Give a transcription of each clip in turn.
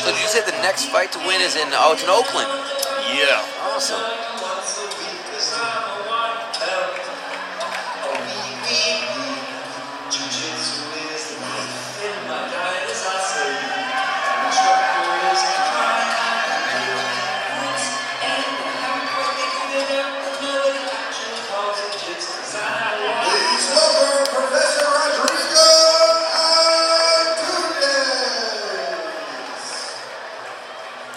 So did you say the next fight to win is it's in Oakland? Yeah. Awesome. Please welcome Professor Rodrigo Antunes.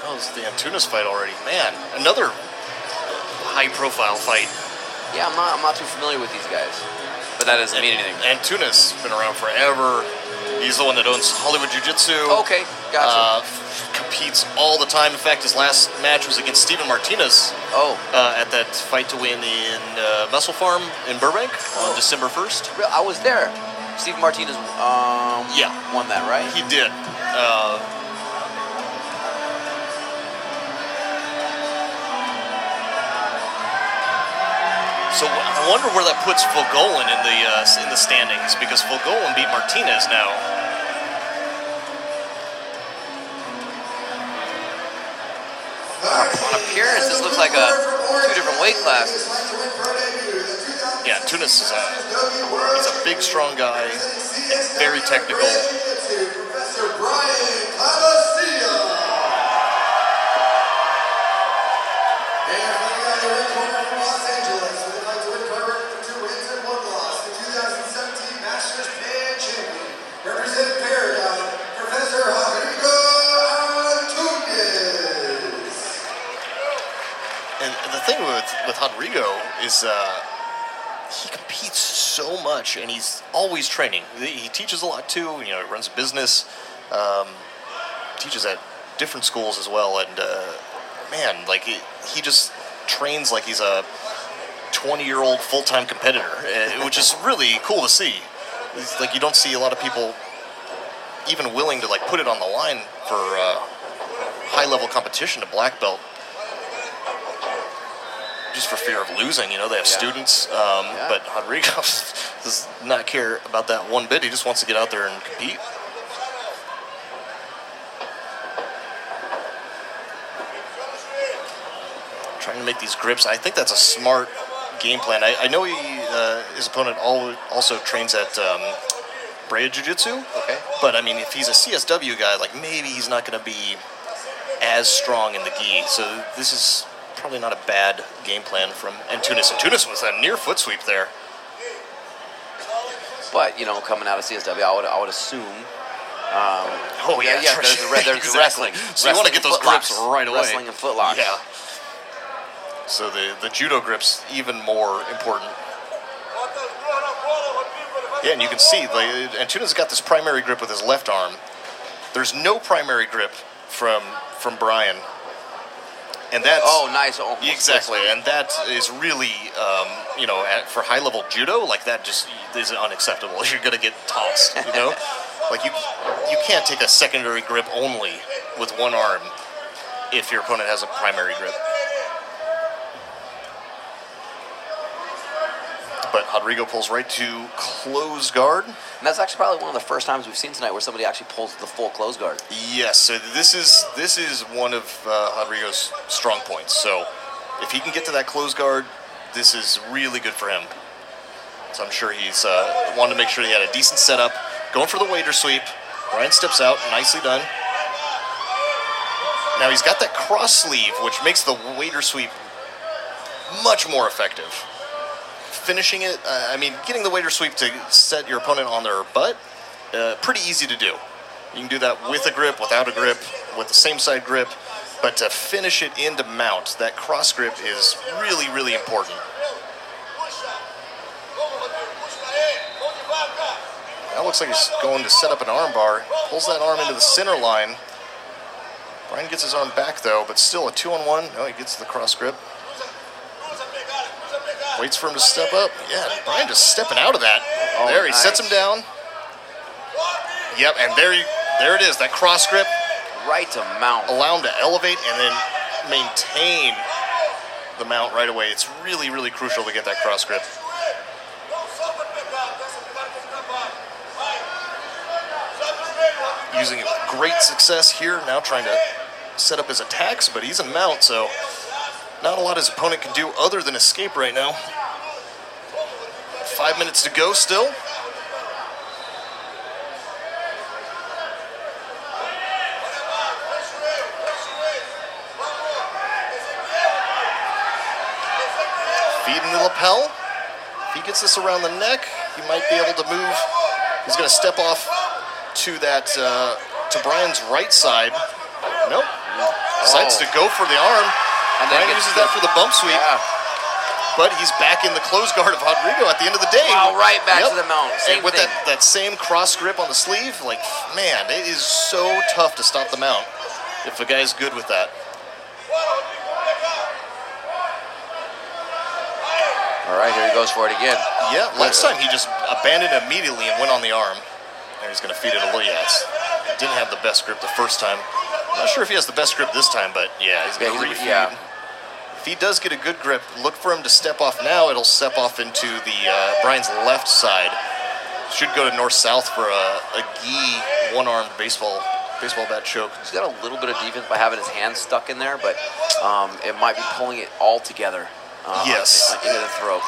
That was the Antunes fight already. Man, another high-profile fight. Yeah, I'm not too familiar with these guys, but that doesn't mean anything. Antunes been around forever. He's the one that owns Hollywood Jiu-Jitsu. Okay, gotcha. Competes all the time. In fact, his last match was against Steven Martinez. At that fight to win in Muscle Farm in Burbank on December 1st. I was there. Steven Martinez won that, right? He did. So I wonder where that puts Fogolan in the standings, because Fogolan beat Martinez now. On appearance, this looks like two different weight classes. Yeah, Tunis is he's a big, strong guy, and very technical. Professor Bryan Clavecilla. And we got Erik Paulson from Los Angeles with a fight to win cover for 2 wins and 1 loss. The 2017 Masters Pan Champion, representing Paragon, Professor Rodrigo Antunes. And the thing with Rodrigo is he competes so much, and he's always training. He teaches a lot too. He runs a business, teaches at different schools as well. And man, like he just trains like he's a 20-year-old full-time competitor, which is really cool to see. It's like you don't see a lot of people even willing to like put it on the line for high-level competition to black belt, just for fear of losing. They have students, but Rodrigo does not care about that one bit. He just wants to get out there and compete. Trying to make these grips. I think that's a smart game plan. I know his opponent also trains at Brea Jiu-Jitsu. Okay. But I mean, if he's a CSW guy, like maybe he's not going to be as strong in the gi. So this is probably not a bad game plan from Antunes. Antunes was a near foot sweep there. But coming out of CSW, I would assume. Sure. There's Exactly. wrestling. So you want to get those grips right away. Wrestling and footlocks. Yeah. So the judo grip's even more important. Yeah, and you can see Antunes has got this primary grip with his left arm. There's no primary grip from Bryan. And that's nice. Exactly, and that is really, for high-level judo, like that just is unacceptable. You're gonna get tossed, Like you can't take a secondary grip only with one arm if your opponent has a primary grip. But Rodrigo pulls right to close guard. And that's actually probably one of the first times we've seen tonight where somebody actually pulls the full close guard. Yes, so this is one of Rodrigo's strong points. So if he can get to that close guard, this is really good for him. So I'm sure he's wanted to make sure he had a decent setup. Going for the waiter sweep. Bryan steps out, nicely done. Now he's got that cross sleeve, which makes the waiter sweep much more effective. Finishing it, getting the waiter sweep to set your opponent on their butt, pretty easy to do. You can do that with a grip, without a grip, with the same side grip, but to finish it into mount, that cross grip is really, really important. That looks like he's going to set up an arm bar, pulls that arm into the center line. Bryan gets his arm back though, but still a 2-on-1. No, he gets the cross grip. Waits for him to step up. Yeah, Bryan just stepping out of that. There, he sets him down. Yep, and there it is, that cross grip. Right to mount. Allow him to elevate and then maintain the mount right away. It's really, really crucial to get that cross grip. using great success here, now trying to set up his attacks, but he's in mount, so not a lot his opponent can do other than escape right now. 5 minutes to go still. Feeding the lapel. If he gets this around the neck, he might be able to move. He's going to step off to that, to Bryan's right side. Nope. Decides to go for the arm. And Bryan uses that for the bump sweep. Yeah. But he's back in the close guard of Rodrigo at the end of the day. Wow, right back to the mount. Same and with thing. that same cross grip on the sleeve, like, man, it is so tough to stop the mount if a guy's good with that. All right, here he goes for it again. Yeah, last time he just abandoned immediately and went on the arm. And he's going to feed it a little. Yes, didn't have the best grip the first time. Not sure if he has the best grip this time, but yeah, he's going to refeed. Yeah. If he does get a good grip, look for him to step off now. It'll step off into the Bryan's left side. Should go to north-south for a gi one-armed baseball bat choke. He's got a little bit of defense by having his hands stuck in there, but it might be pulling it all together. Yes. Into the throat.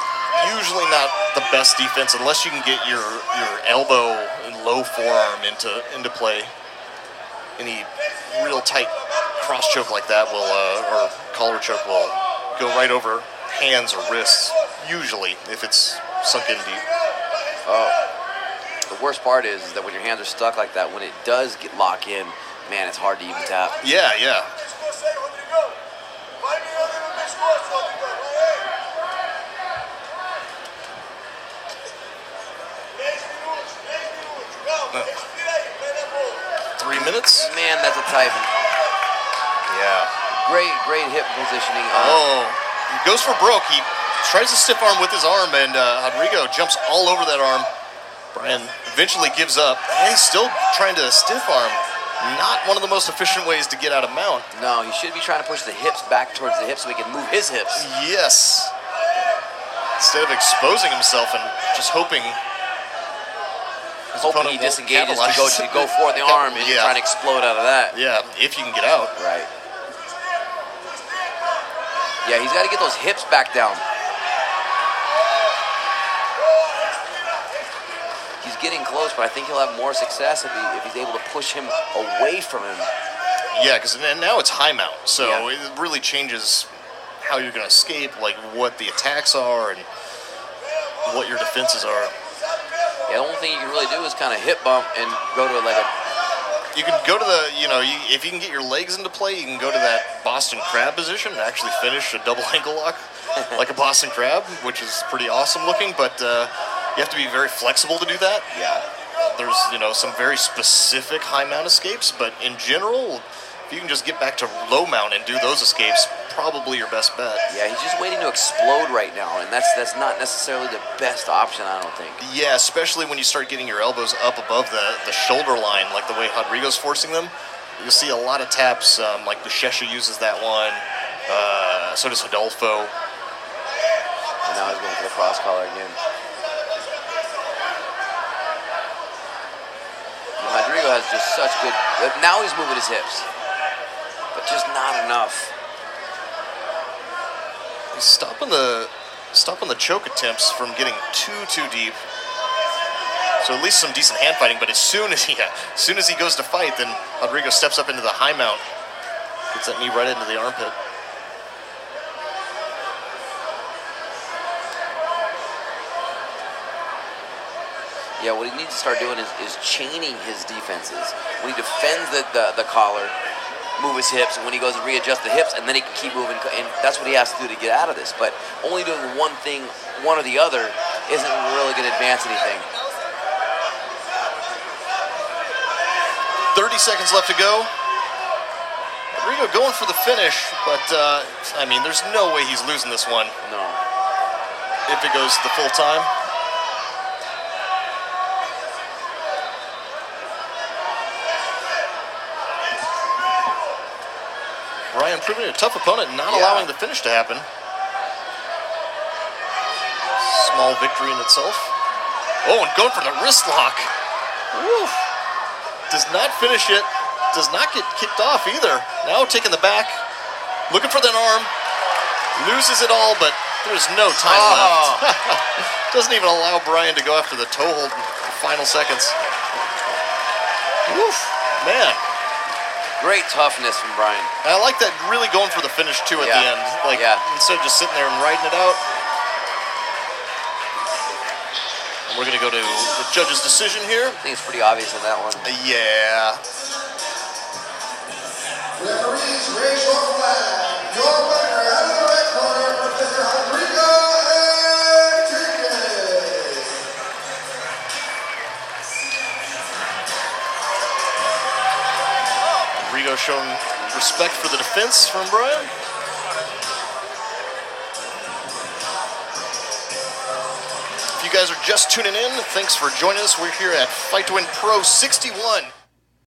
Usually not the best defense unless you can get your elbow and low forearm into play. Any real tight cross choke like that will, or collar choke will go right over hands or wrists, usually, if it's sunk in deep. The worst part is that when your hands are stuck like that, when it does get locked in, man, it's hard to even tap. Yeah, yeah. Uh, 3 minutes? Man, that's a tight. Yeah. Great hip positioning. He goes for broke. He tries to stiff arm with his arm, and Rodrigo jumps all over that arm. Bryan eventually gives up. And he's still trying to stiff arm. Not one of the most efficient ways to get out of mount. No, he should be trying to push the hips back towards the hips so he can move his hips. Yes. Instead of exposing himself and just hoping he disengages to go for the arm and trying to explode out of that. Yeah, if you can get out. Right. Yeah, he's got to get those hips back down. He's getting close, but I think he'll have more success if he's able to push him away from him. Yeah, because now it's high mount, so it really changes how you're going to escape, like what the attacks are and what your defenses are. Yeah, the only thing you can really do is kind of hip bump and go to like a... You can go to the, if you can get your legs into play, you can go to that Boston Crab position and actually finish a double ankle lock like a Boston Crab, which is pretty awesome looking, but you have to be very flexible to do that. Yeah. There's, some very specific high mount escapes, but in general, if you can just get back to low mount and do those escapes, probably your best bet. Yeah, he's just waiting to explode right now, and that's not necessarily the best option, I don't think. Yeah, especially when you start getting your elbows up above the shoulder line, like the way Rodrigo's forcing them. You'll see a lot of taps, like Buchecha uses that one, so does Rodolfo. And now he's going for the cross collar again. Rodrigo has just such good... Now he's moving his hips, but just not enough. He's stopping the choke attempts from getting too deep. So at least some decent hand fighting, but as soon as he goes to fight, then Rodrigo steps up into the high mount. Gets that knee right into the armpit. Yeah, what he needs to start doing is chaining his defenses. When he defends the collar, move his hips, and when he goes to readjust the hips, and then he can keep moving, and that's what he has to do to get out of this. But only doing one thing, one or the other, isn't really going to advance anything. 30 seconds left to go. Rodrigo going for the finish, but there's no way he's losing this one. No. If it goes the full time. Bryan proving a tough opponent, not allowing the finish to happen. Small victory in itself. Oh, and going for the wrist lock. Woo. Does not finish it. Does not get kicked off either. Now taking the back. Looking for that arm. Loses it all, but there's no time left. Doesn't even allow Bryan to go after the toe hold in the final seconds. Woof, man. Great toughness from Bryan. I like that, really going for the finish too at the end. Like, instead of just sitting there and riding it out. And we're gonna go to the judge's decision here. I think it's pretty obvious on that one. Yeah. Referees, raise your flag. Your winner out of the red corner, Professor Rodrigo Antunes. Rodrigo showing respect for the defense from Bryan. If you guys are just tuning in, thanks for joining us. We're here at F2WinPro61.